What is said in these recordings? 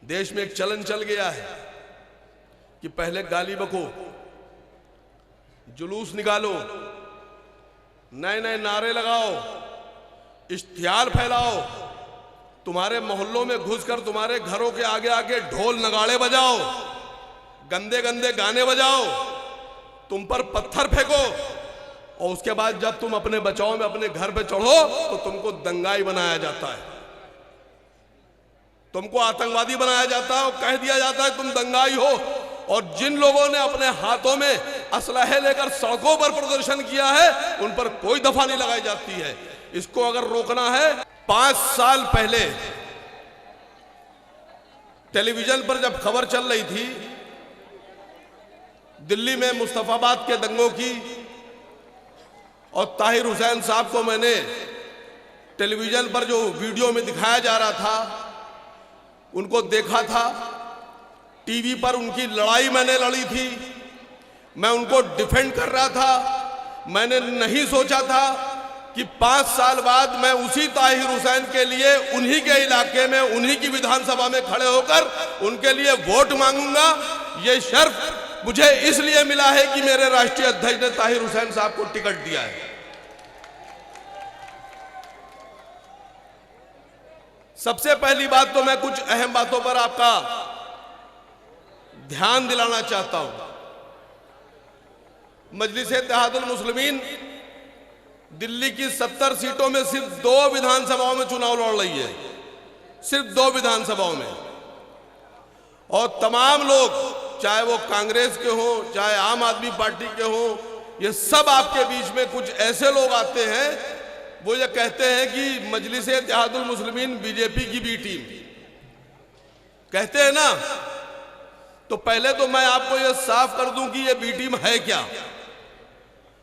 देश में एक चलन चल गया है कि पहले गाली बको, जुलूस निकालो, नए नए नारे लगाओ, इश्तिहार फैलाओ, तुम्हारे मोहल्लों में घुसकर तुम्हारे घरों के आगे आगे ढोल नगाड़े बजाओ, गंदे गंदे गाने बजाओ, तुम पर पत्थर फेंको, और उसके बाद जब तुम अपने बचाव में अपने घर पे चढ़ो तो तुमको दंगाई बनाया जाता है, तुमको आतंकवादी बनाया जाता है और कह दिया जाता है तुम दंगाई हो। और जिन लोगों ने अपने हाथों में असलहे लेकर सड़कों पर प्रदर्शन किया है उन पर कोई दफा नहीं लगाई जाती है। इसको अगर रोकना है, 5 साल पहले टेलीविजन पर जब खबर चल रही थी दिल्ली में मुस्तफाबाद के दंगों की, और ताहिर हुसैन साहब को मैंने टेलीविजन पर जो वीडियो में दिखाया जा रहा था उनको देखा था, टीवी पर उनकी लड़ाई मैंने लड़ी थी, मैं उनको डिफेंड कर रहा था। मैंने नहीं सोचा था कि 5 साल बाद मैं उसी ताहिर हुसैन के लिए उन्हीं के इलाके में उन्हीं की विधानसभा में खड़े होकर उनके लिए वोट मांगूंगा। ये शर्फ मुझे इसलिए मिला है कि मेरे राष्ट्रीय अध्यक्ष ने ताहिर हुसैन साहब को टिकट दिया है। सबसे पहली बात तो मैं कुछ अहम बातों पर आपका ध्यान दिलाना चाहता हूं। मजलिस-ए-इत्तेहादुल मुस्लिमीन दिल्ली की 70 सीटों में सिर्फ 2 विधानसभाओं में चुनाव लड़ रही है, सिर्फ 2 विधानसभाओं में। और तमाम लोग, चाहे वो कांग्रेस के हों चाहे आम आदमी पार्टी के हों, ये सब आपके बीच में कुछ ऐसे लोग आते हैं वो ये कहते हैं कि मजलिस-ए-इत्तेहादुल मुस्लिमीन बीजेपी की बी टीम कहते हैं ना। तो पहले तो मैं आपको ये साफ कर दूं कि ये बी टीम है क्या,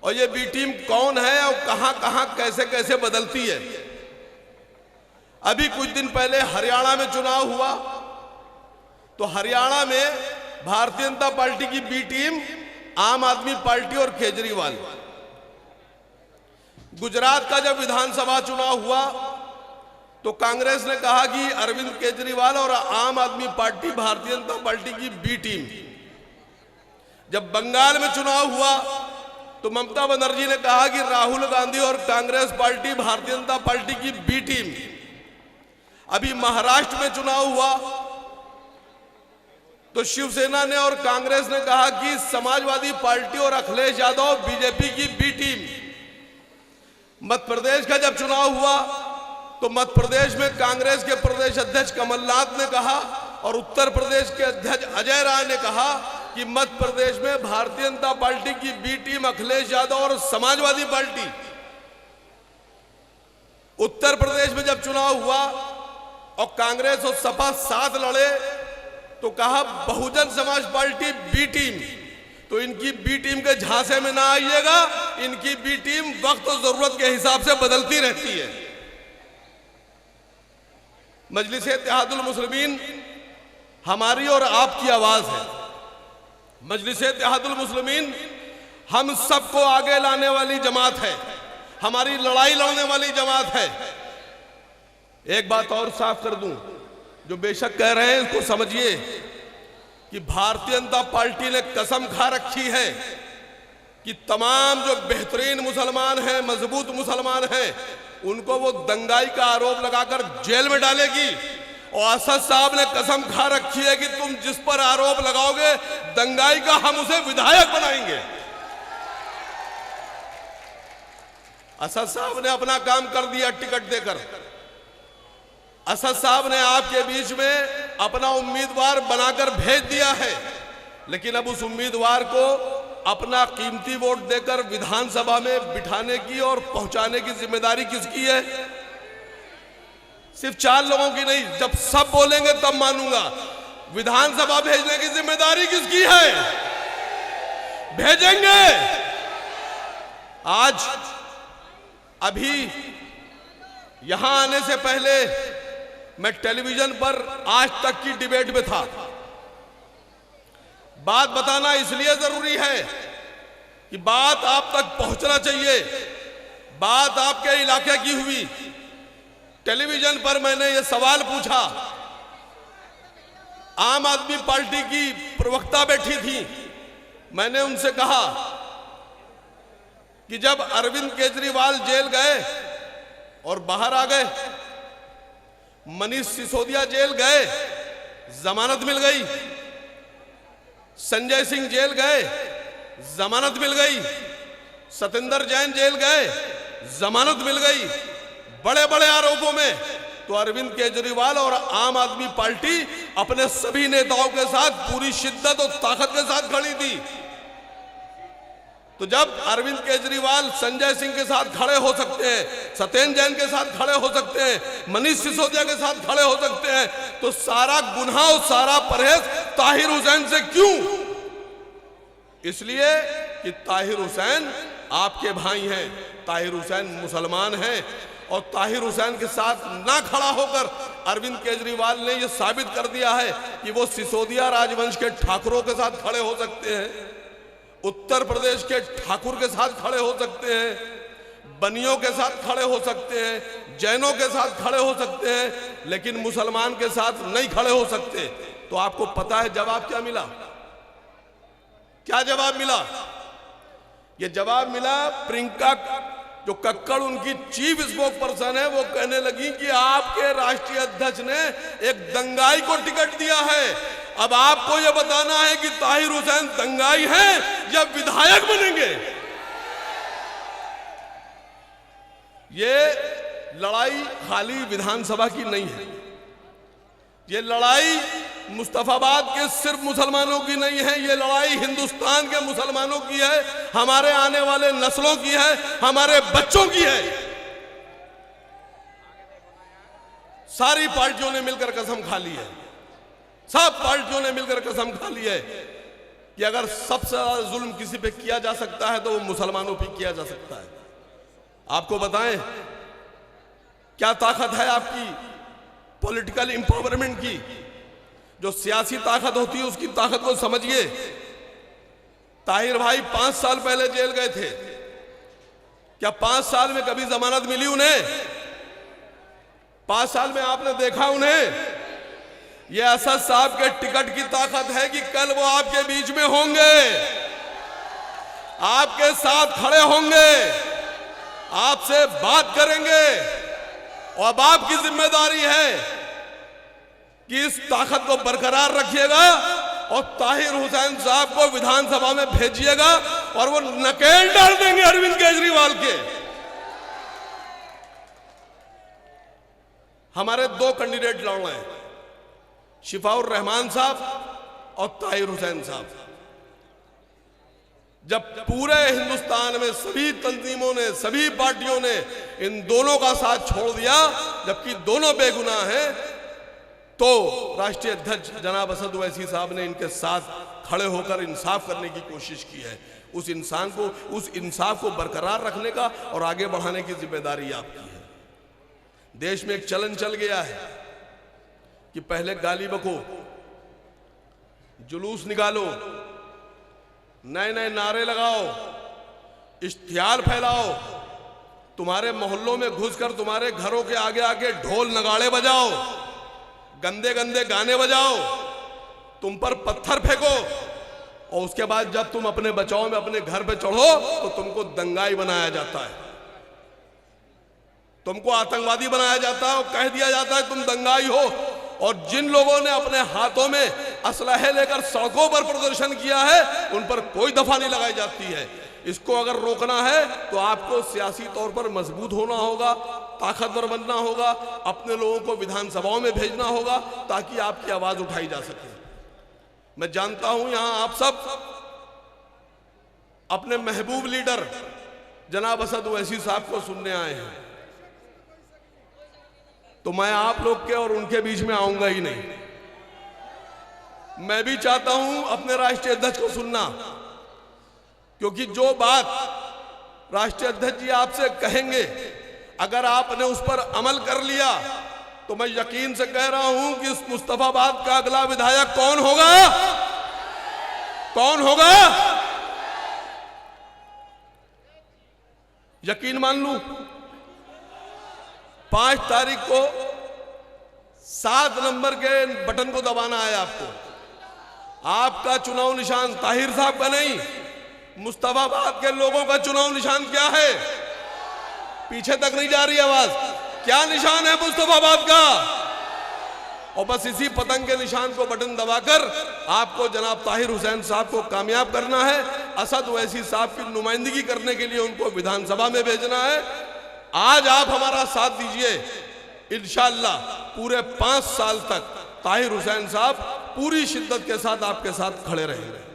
और ये बी टीम कौन है और कहां कहां कैसे कैसे बदलती है। अभी कुछ दिन पहले हरियाणा में चुनाव हुआ तो हरियाणा में भारतीय जनता पार्टी की बी टीम आम आदमी पार्टी और केजरीवाल। गुजरात का जब विधानसभा चुनाव हुआ तो कांग्रेस ने कहा कि अरविंद केजरीवाल और आम आदमी पार्टी भारतीय जनता पार्टी की बी टीम। जब बंगाल में चुनाव हुआ तो ममता बनर्जी ने कहा कि राहुल गांधी और कांग्रेस पार्टी भारतीय जनता पार्टी की बी टीम। अभी महाराष्ट्र में चुनाव हुआ तो शिवसेना ने और कांग्रेस ने कहा कि समाजवादी पार्टी और अखिलेश यादव बीजेपी की बी टीम। मध्य प्रदेश का जब चुनाव हुआ तो मध्य प्रदेश में कांग्रेस के प्रदेश अध्यक्ष कमलनाथ ने कहा और उत्तर प्रदेश के अध्यक्ष अजय राय ने कहा कि मध्य प्रदेश में भारतीय जनता पार्टी की बी टीम अखिलेश यादव और समाजवादी पार्टी। उत्तर प्रदेश में जब चुनाव हुआ और कांग्रेस और सपा साथ लड़े तो कहा Bahujan Samaj party B team. तो इनकी बी टीम के झांसे में ना आइएगा, इनकी बी टीम वक्त और जरूरत के हिसाब से बदलती रहती है। मजलिस-ए-इत्तेहादुल मुस्लिमीन हमारी और आपकी आवाज है। मजलिस-ए-इत्तेहादुल मुस्लिमीन हम सबको आगे लाने वाली जमात है, हमारी लड़ाई लड़ने वाली जमात है। एक बात और साफ कर दूं, जो बेशक कह रहे हैं इसको समझिए कि भारतीय जनता पार्टी ने कसम खा रखी है कि तमाम जो बेहतरीन मुसलमान हैं, मजबूत मुसलमान हैं, उनको वो दंगाई का आरोप लगाकर जेल में डालेगी। और असद साहब ने कसम खा रखी है कि तुम जिस पर आरोप लगाओगे दंगाई का, हम उसे विधायक बनाएंगे। असद साहब ने अपना काम कर दिया टिकट देकर। असद साहब ने आपके बीच में अपना उम्मीदवार बनाकर भेज दिया है, लेकिन अब उस उम्मीदवार को अपना कीमती वोट देकर विधानसभा में बिठाने की और पहुंचाने की जिम्मेदारी किसकी है? सिर्फ 4 लोगों की नहीं, जब सब बोलेंगे तब मानूंगा। विधानसभा भेजने की जिम्मेदारी किसकी है? भेजेंगे। आज अभी यहां आने से पहले मैं टेलीविजन पर आज तक की डिबेट में था। बात बताना इसलिए जरूरी है कि बात आप तक पहुंचना चाहिए। बात आपके इलाके की हुई। टेलीविजन पर मैंने ये सवाल पूछा आम आदमी पार्टी की प्रवक्ता बैठी थी। मैंने उनसे कहा कि जब अरविंद केजरीवाल जेल गए और बाहर आ गए, मनीष सिसोदिया जेल गए, जमानत मिल गई, संजय सिंह जेल गए, जमानत मिल गई, सतेंद्र जैन जेल गए, जमानत मिल गई, बड़े बड़े आरोपों में। तो अरविंद केजरीवाल और आम आदमी पार्टी अपने सभी नेताओं के साथ पूरी शिद्दत और ताकत के साथ खड़ी थी। तो जब अरविंद केजरीवाल संजय सिंह के साथ खड़े हो सकते हैं, सत्येंद्र जैन के साथ खड़े हो सकते हैं, मनीष सिसोदिया के साथ खड़े हो सकते हैं, तो सारा गुनाह और सारा परहेज ताहिर हुसैन से क्यों? इसलिए कि ताहिर हुसैन आपके भाई हैं, ताहिर हुसैन मुसलमान हैं, और ताहिर हुसैन के साथ ना खड़ा होकर अरविंद केजरीवाल ने यह साबित कर दिया है कि वो सिसोदिया राजवंश के ठाकुरों के साथ खड़े हो सकते हैं, उत्तर प्रदेश के ठाकुर के साथ खड़े हो सकते हैं, बनियों के साथ खड़े हो सकते हैं, जैनों के साथ खड़े हो सकते हैं, लेकिन मुसलमान के साथ नहीं खड़े हो सकते। तो आपको पता है जवाब क्या मिला? क्या जवाब मिला? ये जवाब मिला, प्रियंका जो कक्कड़ उनकी चीफ स्पोक पर्सन है, वो कहने लगी कि आपके राष्ट्रीय अध्यक्ष ने एक दंगाई को टिकट दिया है। अब आपको यह बताना है कि ताहिर हुसैन दंगाई हैं या विधायक बनेंगे। ये लड़ाई खाली विधानसभा की नहीं है, ये लड़ाई मुस्तफाबाद के सिर्फ मुसलमानों की नहीं है, ये लड़ाई हिंदुस्तान के मुसलमानों की है, हमारे आने वाले नस्लों की है, हमारे बच्चों की है। सारी पार्टियों ने मिलकर कसम खा ली है, सब पार्टियों ने मिलकर कसम खा ली है कि अगर सबसे ज्यादा जुल्म किसी पे किया जा सकता है तो वो मुसलमानों पे किया जा सकता है। आपको बताएं क्या ताकत है आपकी पॉलिटिकल एम्पावरमेंट की? जो सियासी ताकत होती है उसकी ताकत को समझिए। ताहिर भाई 5 साल पहले जेल गए थे, क्या 5 साल में कभी जमानत मिली उन्हें? 5 साल में आपने देखा उन्हें? ये असद साहब के टिकट की ताकत है कि कल वो आपके बीच में होंगे, आपके साथ खड़े होंगे, आपसे बात करेंगे, और अब आपकी जिम्मेदारी है कि इस ताकत को बरकरार रखिएगा और ताहिर हुसैन साहब को विधानसभा में भेजिएगा और वो नकेल डाल देंगे अरविंद केजरीवाल के। हमारे 2 कैंडिडेट लड़ रहे हैं, शिफाउर रहमान साहब और ताहिर हुसैन साहब। जब पूरे हिंदुस्तान में सभी तंजीमों ने, सभी पार्टियों ने इन दोनों का साथ छोड़ दिया, जबकि दोनों बेगुनाह हैं, तो राष्ट्रीय अध्यक्ष जनाब असद ओवैसी साहब ने इनके साथ खड़े होकर इंसाफ करने की कोशिश की है। उस इंसाफ को बरकरार रखने का और आगे बढ़ाने की जिम्मेदारी आपकी है। देश में एक चलन चल गया है कि पहले गाली बको, जुलूस निकालो, नए नए नारे लगाओ, इश्तिहार फैलाओ, तुम्हारे मोहल्लों में घुसकर तुम्हारे घरों के आगे आगे ढोल नगाड़े बजाओ, गंदे गंदे गाने बजाओ, तुम पर पत्थर फेंको, और उसके बाद जब तुम अपने बचाव में अपने घर पे चढ़ो तो तुमको दंगाई बनाया जाता है, तुमको आतंकवादी बनाया जाता है और कह दिया जाता है तुम दंगाई हो। और जिन लोगों ने अपने हाथों में असलहे लेकर सड़कों पर प्रदर्शन किया है उन पर कोई दफा नहीं लगाई जाती है। इसको अगर रोकना है तो आपको सियासी तौर पर मजबूत होना होगा, ताकतवर बनना होगा, अपने लोगों को विधानसभाओं में भेजना होगा ताकि आपकी आवाज उठाई जा सके। मैं जानता हूं यहां आप सब अपने महबूब लीडर जनाब असद ओवैसी साहब को सुनने आए हैं, तो मैं आप लोग के और उनके बीच में आऊंगा ही नहीं। मैं भी चाहता हूं अपने राष्ट्रीय अध्यक्ष को सुनना, क्योंकि जो बात राष्ट्रीय अध्यक्ष जी आपसे कहेंगे अगर आपने उस पर अमल कर लिया तो मैं यकीन से कह रहा हूं कि इस मुस्तफाबाद का अगला विधायक कौन होगा? कौन होगा? यकीन मान लूं 5 तारीख को 7 नंबर के बटन को दबाना है आपको। आपका चुनाव निशान ताहिर साहब का नहीं, मुस्तफाबाद के लोगों का चुनाव निशान क्या है? पीछे तक नहीं जा रही आवाज। क्या निशान है मुस्तफाबाद का? और बस इसी पतंग के निशान को बटन दबाकर आपको जनाब ताहिर हुसैन साहब को कामयाब करना है। असद ओवैसी साहब की नुमाइंदगी करने के लिए उनको विधानसभा में भेजना है। आज आप हमारा साथ दीजिए, इंशाअल्लाह पूरे 5 साल तक ताहिर हुसैन साहब पूरी शिद्दत के साथ आपके साथ खड़े रहेंगे।